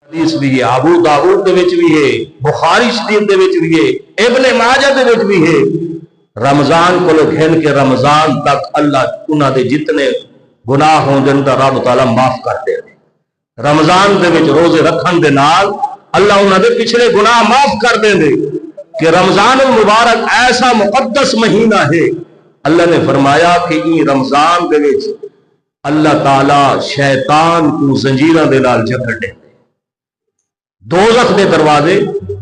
حدیث بھی ہے، ابو داؤد دے وچ بھی ہے، بخاری شریف دے وچ بھی ہے، ابن ماجہ دے وچ بھی ہے۔ رمضان کو گھن کے رمضان تک اللہ انہاں دے جتنے گناہ ہون دن دا رب تعالیٰ معاف کر دے۔ رمضان دے وچ روزے رکھن دے نال اللہ انہاں دے پچھلے گناہ معاف کر دے دے کہ رمضان المبارک ایسا مقدس مہینہ ہے۔ اللہ نے فرمایا کہ این رمضان دے وچ اللہ تعالیٰ شیطان کو زنجیراں دے نال جکڑ دے، دوزخ دے دروازے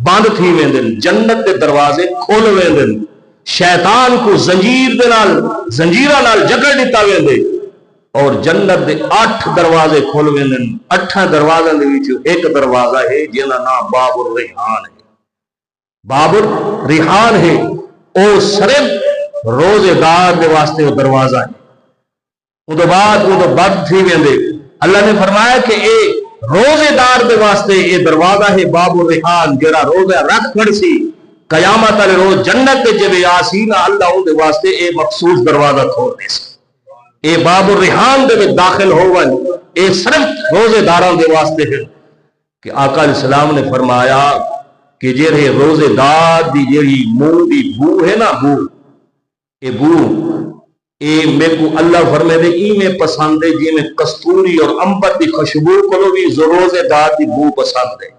بند تھی ویندن، جنت دے دروازے کھول ویندن، شیطان کو زنجیراں نال جکڑ دتا ویندے، اور جنت دے 8 دروازے کھول ویندن۔ 8 دروازوں دے وچ ایک دروازہ ہے جہاں نام باب الریحان ہے۔ باب الریحان ہے، او صرف روزے دار دے واسطے وہ دروازہ ہے۔ ان تو بعد وہ تو بند تھی ویندے۔ اللہ نے فرمایا کہ اے روزے دار دے واسطے اے دروازہ ہے باب الریحان، جڑا روزہ رکھ کھڑ سی قیامت والے روز جنت دے جوے آسی نا، اللہ ان دے واسطے اے مخصوص دروازہ کھول دے سی۔ اے باب الریحان دے میں داخل ہوون، اے صرف روزے داراں دے واسطے ہے۔ کہ آقا علیہ السلام نے فرمایا کہ جڑے روزے دار دی جڑی منہ دی بو ہے نا، بو اے بو اے میں کو اللہ فرمائے دے ای میں پسند ہے جی میں کستوری اور امبر دی خوشبو کو بھی روزے دار دی بو پسند ہے۔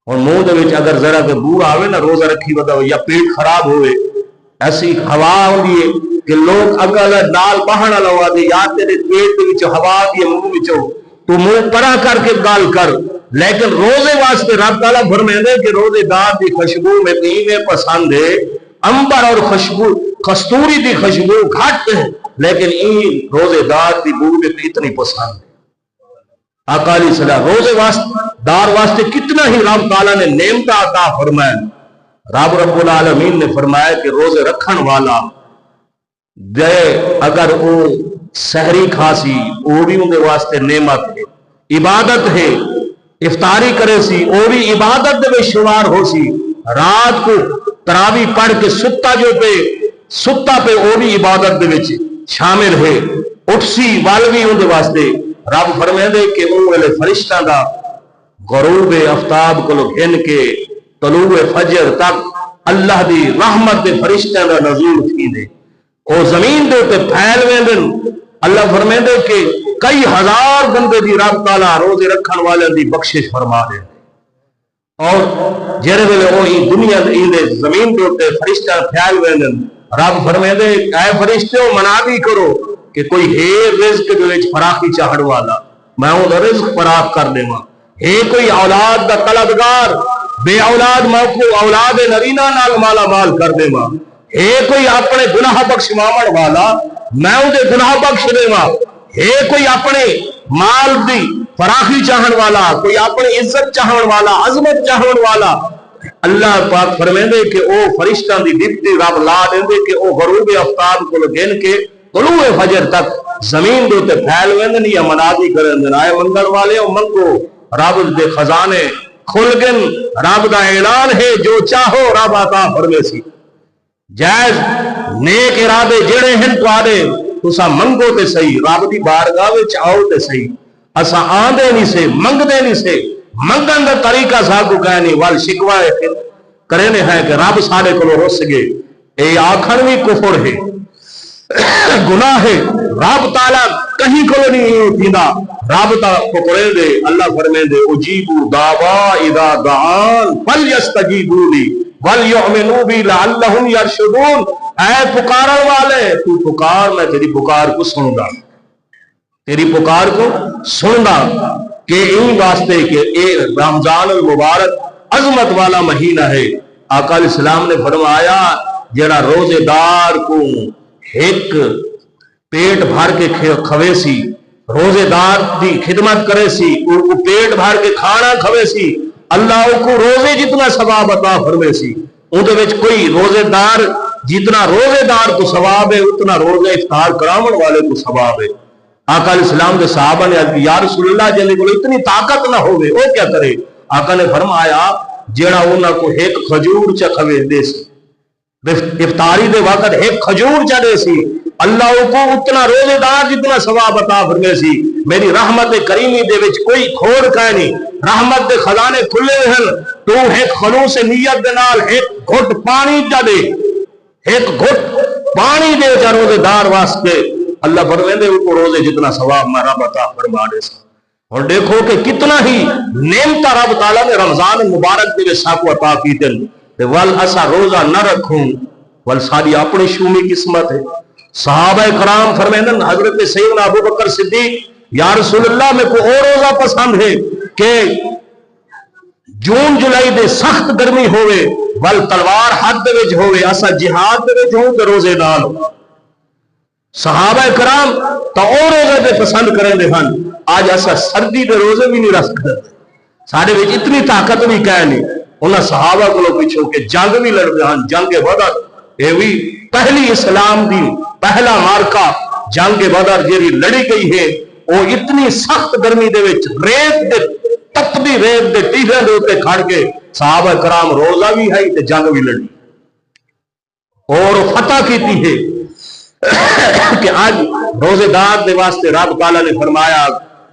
اور منہ دے وچ اگر ذرا کہ بو آوے نا روزہ رکھی ودا یا پیٹ خراب ہوئے، ایسی ہوا ہوندی ہے کہ لوگ اگر نال باہر نہ لوا دے یا تیرے پیٹ دے وچ ہوا دی منہ وچوں تو منہ پرا کر کے گال کر، لیکن روزے واسطے رب تعالیٰ فرمائے کہ روزے دار دی خوشبو میں میں پسند ہے۔ امبر اور خوشبو کستوری دی خوشبو گھٹ ہے، لیکن این روزے دار دی بو میں اتنی پسند ہے۔ آقا علیہ السلام روزے دار واسطے کتنا ہی رب تعالیٰ نے نعمت عطا فرمایا۔ رب العالمین نے فرمایا کہ روزے رکھن والا دے اگر وہ سحری کھاسی وہ بھی ان دے واسطے نعمت ہے، عبادت ہے، افطاری کرے سی وہ بھی عبادت دے شمار ہو سی، رات کو تراوی پڑھ کے ستا پہ وہ بھی عبادت دے وچ شامل ہے، اٹھ سی والوی ان دے واسطے۔ رب فرمائے دے کہ ان ویلے فرشتہ دا غروب آفتاب کو گھن کے طلوع فجر تک اللہ دی رحمت دے فرشتہ دا نزول تھی دے، او زمین دے تے پھیل ویندن۔ اللہ فرمائے دے کہ کئی ہزار بندے دی رب تعالیٰ روزے رکھن والے دی بخشش فرما دے، اور جڑے ویلے او دنیا دے زمین دے تے فرشتہ پھیل ویندن، رب فرمائے دے اے فرشتو منادی کرو کہ کوئی ہے رزق دے وچ فراخی چاہڑ والا، میں اون دا رزق فراخ کر دیواں۔ ہے کوئی اولاد دا طلبگار، بے اولاد میں کو اولاد نرینہ نال مالا مال کر دیواں۔ ہے کوئی اپنے گناہ بخشواون والا، میں اون دے گناہ بخش دیواں۔ ہے کوئی اپنے مال دی فراخی چاہن والا، کوئی اپنی عزت چاہن والا، عظمت چاہن والا، اللہ پاک فرمیندے کہ او فرشتاں دی ڈپٹی رب لا دیندے کہ او غروب آفتاب کو گن کے طلوع فجر تک زمین دے تے پھیل ویندن یا منادی کرندن، آئے منگل والے او منگو، رب دے خزانے کھل گن، رب دا اعلان ہے جو چاہو رب عطا فرمے سی۔ جائز نیک ارادے جڑے ہیں تواڈے تساں منگو تے صحیح، رب دی بارگاہ وچ آؤ تے صحیح۔ اساں آندے نہیں سے، منگدے نہیں سے، منگن دا طریقہ ساکو کہنی وال شکوا کرنے ہے کہ رب سارے کو رس گئے، اے آکھن بھی کفر ہے، گناہ ہے۔ رب تعالیٰ کہیں کو نہیں تھیندا، رب کو کرے دے اللہ فرمے دے اجیبو دعوا اذا دعان فلیستجیبوا لی ولیؤمنوا بی لعلہم یرشدون۔ اے پکارن والے تو پکار، میں تیری پکار کو سن گا، تیری پکار کو سن گا۔ کہ ان واسطے کہ اے رمضان المبارک عظمت والا مہینہ ہے۔ آقا علیہ السلام نے فرمایا جڑا روزے دار کو ایک پیٹ بھر کے کھوے سی، روزے دار دی خدمت کرے سی، ان کو پیٹ بھر کے کھانا کھوے سی، اللہ کو روزے جتنا ثواب عطا فرمے سی۔ ان دے وچ کوئی روزے دار جتنا روزے دار کو ثواب ہے اتنا روزے افطار کراون والے کو ثواب ہے۔ آقا علیہ السلام کے صحابہ نے عرض یا رسول اللہ جلے کو اتنی طاقت نہ ہوئے وہ کیا کرے؟ آقا نے فرمایا جیڑا انہاں کو ایک کھجور چا کھوے دے سی، افطاری دے وقت ایک کھجور چا دے سی، اللہ کو اتنا روزے دار جتنا ثواب عطا فرمے سی. میری رحمت کریمی دے وچ کوئی کھوڑ کا نہیں, رحمت دے خزانے کھلے ہیں. تو ایک خلوص نیت دے نال ایک گھٹ پانی جا دے, ایک گھٹ پانی دے جا روزے دار واسطے, اللہ فرمیندے کو روزے جتنا ثواب میں رب عطا فرما دے سا. اور دیکھو کہ کتنا ہی نعمت رب تعالیٰ نے رمضان مبارک دے ساکو عطا کی دن. ول اسا روزہ نہ رکھوں ول ساری اپنی شومی قسمت ہے. صحابہ کرام فرمائیں حضرت سیدنا ابو بکر صدیق, یا رسول اللہ میں کو اور روزہ پسند ہے کہ جون جولائی دے سخت گرمی ہوئے ول تلوار ہاتھ دے وچ ہوئے اسا جہاد دے وچ ہوں تے روزے نال. صحابہ کرام تو اور روزے دے پسند کریں دے ہن, آج ایسا سردی دے روزے بھی نہیں رکھ سکتے. سارے وچ اتنی طاقت بھی کہہ نہیں. انہاں صحابہ کو پیچھو کہ جنگ بھی لڑ دے ہن, جنگ بدر اے بھی پہلی اسلام دی پہلا مارکا جنگ بدر جیڑی لڑی گئی ہے وہ اتنی سخت گرمی دے وچ ریت دے تپدی ریت دے ٹیلے دے اوتے کھڑ کے صحابہ کرام روزہ بھی ہے تے جنگ بھی لڑی اور فتح کیتی ہے. کہ آج روزے دار دے واسطے رب تعالیٰ نے فرمایا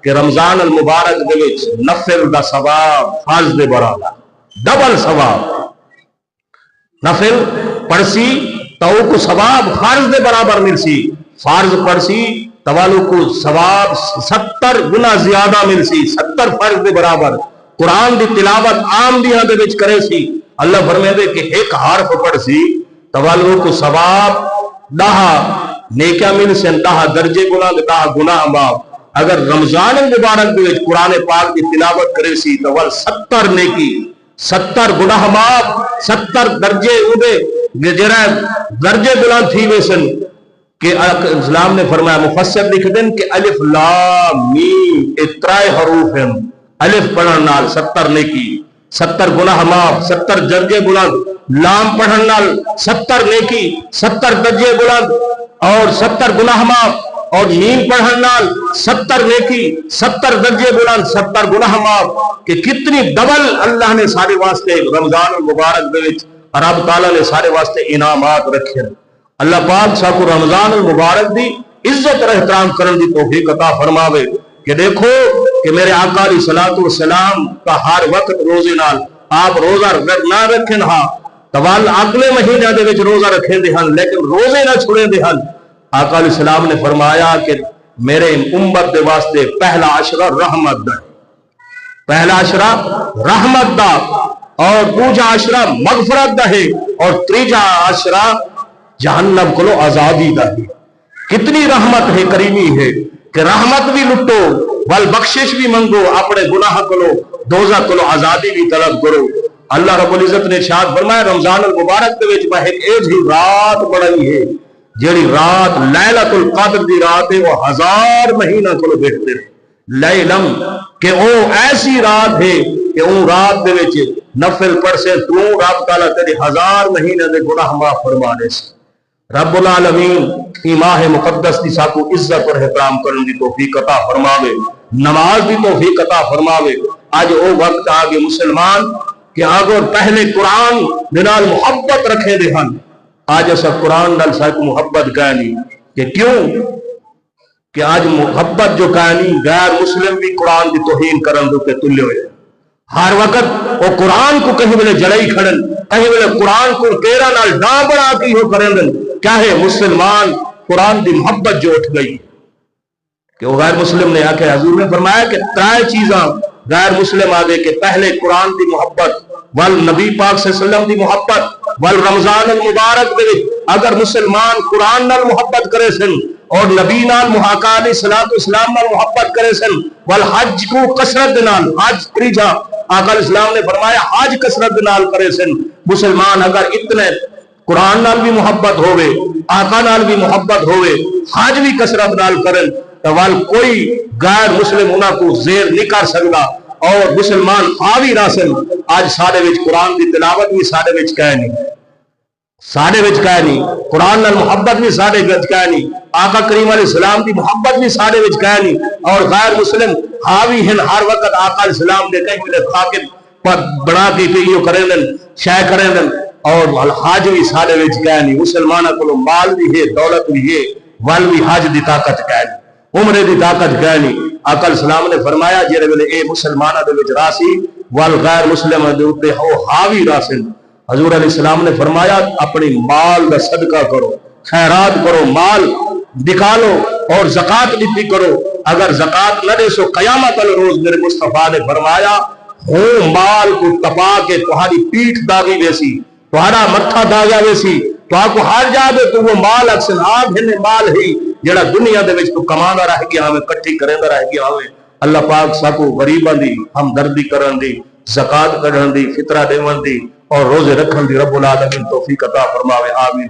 کہ رمضان المبارک دے وچ نفل دا ثواب فرض دے برابر, ڈبل ثواب. نفل پڑھسی تو کو ثواب فرض دے برابر ملسی, فرض پڑھسی تو کو ثواب 70 گنا زیادہ ملسی, 70 فرض دے برابر. قرآن دی تلاوت عام دیاں دے وچ کرے سی, اللہ فرمیندے کہ ایک حرف پڑھسی تو کو ثواب 10 نیکیاں مل سے 10 درجے گناہ 10 گناہ معاف. اگر رمضان المبارک دے قرآن پاک کی تلاوت کرے سی تو 70 نیکی 70 گناہ معاف 70 درجے اودے جڑا درجے بلند تھی ویسن. کہ اسلام نے فرمایا مفسر لکھ دیں کہ الف لام میم اترائے حروف ہیں, الف پڑھن نال 70 نیکی 70 گناہ معاف 70 درجے بلند, لام پڑھن نال 70 نیکی 70 درجے بلند اور 70 گناہ معاف, اور میم پڑھن نال 70 نیکی 70 درجے بلند 70 گناہ معاف. کہ کتنی ڈبل اللہ نے سارے واسطے رمضان المبارک دے وچ رب تعالیٰ نے سارے واسطے انعامات رکھے. اللہ پاک ساکو رمضان المبارک دی عزت اور احترام کرن دی توفیق عطا فرماوے. کہ دیکھو کہ میرے آقا علیہ الصلوۃ والسلام کا ہر وقت روزے نال آپ روزہ نہ رکھن ہاں توال اگلے مہینے دے وچ روزہ رکھیں دے ہن لیکن روزے نہ چھوڑیں دے ہن. آقا علیہ السلام نے فرمایا کہ میرے امت دے واسطے پہلا عشرہ رحمت دا, پہلا عشرہ رحمت دا, اور دوجا عشرہ مغفرت دا ہے, اور تیجا عشرہ جہنم کو آزادی دا ہے. کتنی رحمت ہے, کریمی ہے کہ رحمت بھی لٹو بل بخشش بھی منگو, اپنے گناہ کلو دوزخ کلو آزادی بھی طلب کرو. اللہ رب العزت نے ارشاد فرمایا رمضان المبارک دے وچ میں ایک ہی رات بڑھائی ہے جیڑی رات لیلۃ القدر دی رات ہے وہ 1000 مہینہ کلو بہتر ہے. لیلم کہ وہ ایسی رات ہے کہ وہ رات دے وچ نفل پڑھ سے تو رب تعالیٰ تیرے 1000 مہینے دے گناہ معاف فرما دے سے. رب العالمین ای ماہ مقدس دی ساکو عزت اور احترام کرن دی توفیق عطا فرماوے, نماز دی توفیق عطا فرماوے. آج او وقت آگے مسلمان کہ آگے پہلے قرآن نال محبت رکھے دے ہن, آج ایسا قرآن نال ساکو محبت گانی. کہ کیوں کہ آج محبت جو گانی غیر مسلم بھی قرآن دی توہین کرن دو کے تلے ہوئے. ہر وقت وہ قرآن کو کہیں بلے جڑائی کھڑن, کہیں بلے قرآن کو تیرا نال ڈاں بڑا کی ہو کرن دن. کیا ہے مسلمان قرآن دی محبت جو اٹھ گئی کہ وہ غیر مسلم نے آکے حضور نے فرمایا کہ 3 چیزاں غیر مسلم آگے کہ پہلے قرآن دی محبت والنبی پاک صلی اللہ علیہ وسلم دی محبت والرمضان المبارک دے. اگر مسلمان قرآن نال محبت کرے سن اور نبی نال محاکا علیہ السلام نال محبت کرے سن والحج کو کثرت نال, حج تریجا آقا علیہ السلام نے فرمایا حج کثرت نال کرے سن. مسلمان اگر اتنے قرآن نال بھی محبت ہوئے, آقا نال بھی محبت ہوئے, حج بھی کثرت نال کرن تو وال کوئی غیر مسلم انہاں کو زیر نہیں کر سکتا. اور مسلمان حاوی راسن آج سارے وچ قرآن دی تلاوت بھی سارے وچ کہہ نہیں, سارے وچ کہہ نہیں, قرآن نال محبت بھی سارے وچ کہہ نہیں, آقا کریم علیہ السلام دی محبت بھی سارے وچ کہہ نہیں. اور غیر مسلم حاوی ہیں ہر وقت آقا علیہ السلام دے کہیں ملے خاکم پر بنا کے پیو کریں دن شے کریں دن, اور حاج بھی سارے وچ کہہ نہیں. مسلمانہ کو مال بھی ہے, دولت بھی ہے, وال بھی حج دی طاقت کہہ نہیں، عمرے دی طاقت کہہ نہیں۔ آقا السلام نے فرمایا جڑے ویلے اے مسلماناں دے وچ راسی وال غیر مسلم دے اوتے ہو حاوی راسن، حضور علیہ السلام نے فرمایا اپنی مال دا صدقہ کرو، خیرات کرو، مال نکالو اور زکات دیتی کرو۔ اگر زکات نہ دے سو قیامت الروز میرے مصطفیٰ نے فرمایا ہوں مال کو تپا کے تمہاری پیٹھ داغی ویسی، تمہارا متھا داغا ویسی، تو آپ کو ہار جا دے تو وہ مال اکثر آپ ہنے مال ہی جڑا دنیا دے وچ تو کمانا رہ گیا ہمیں کٹھی کریندا رہ گیا ہمیں۔ اللہ پاک ساکو غریباں دی ہمدردی کرن دی، زکات کڈن دی، فطرہ دیون دی اور روزے رکھن دی رب العالمین توفیق عطا فرماوے، آمین۔